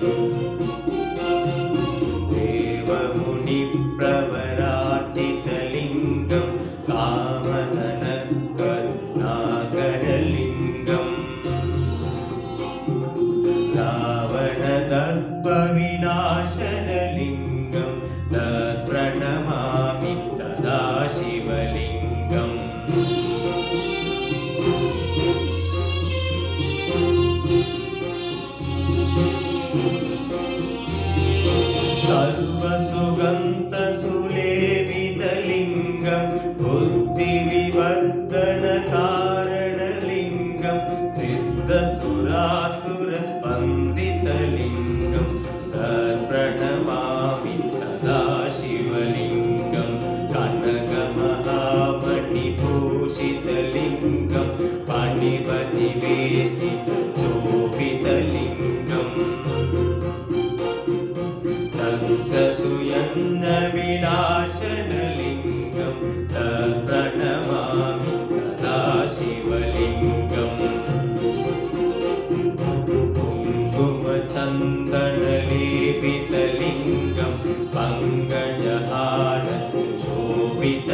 देवमुनिप्रवराचितलिङ्गं कामधनकरुणाकरलिङ्गम् रावणदर्पविनाशनलिङ्गं तत्प्रणमामि सदा शिवलिङ्गम् सर्वसुगन्धसुलेपितलिङ्गं बुद्धिविवर्धनकारणलिङ्गं सिद्धसुरासुरवन्दितलिङ्गं तत्प्रणमामि सदा शिवलिङ्गं कनकमहामणिभूषितलिङ्गं फणिपतिवेष्टितशोभितलिङ्गम् तत्सुयन्नविनाशनलिङ्गं तत्प्रणमामि सदा शिवलिङ्गम् कुङ्कुमचन्दनलेपितलिङ्गं पङ्कजहार सुशोभितलिङ्गम्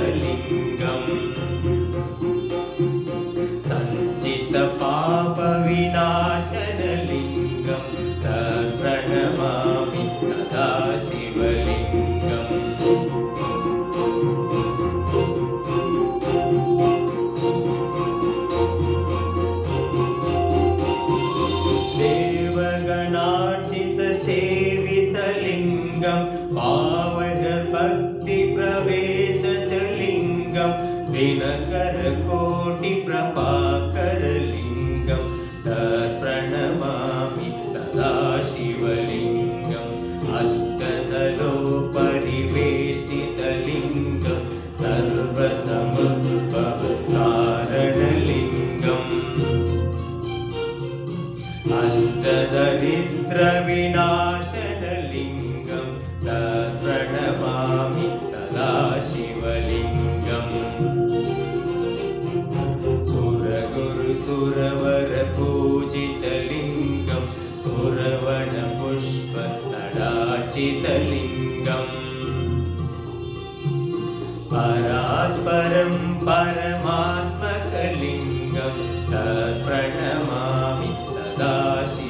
सञ्चितपापविनाशनलिङ्गं तत्प्रणमामि सदा शिवलिङ्गम् देवगणार्चितसेवितलिङ्गं पावकभक्तिप्रवेशलिङ्गं दिनकरकोटिप्रभाकरलिङ्गं तत्प्रणमामि सदा शिवलिङ्गम् अष्टदलोपरिवेष्टितलिङ्गं सर्वसमुद्भवकारणलिङ्गम् अष्टदरिद्रविनाशनलिङ्गं तत्प्रणमामि सदा शिवलिङ्गम् सुरगुरुसुरवरपूजितलिङ्गं सुरवनपुष्पसडाचितलिङ्गम् परात्परं परमात्मकलिङ्गं तत्प्रणमामि सदा शिवलिङ्गम्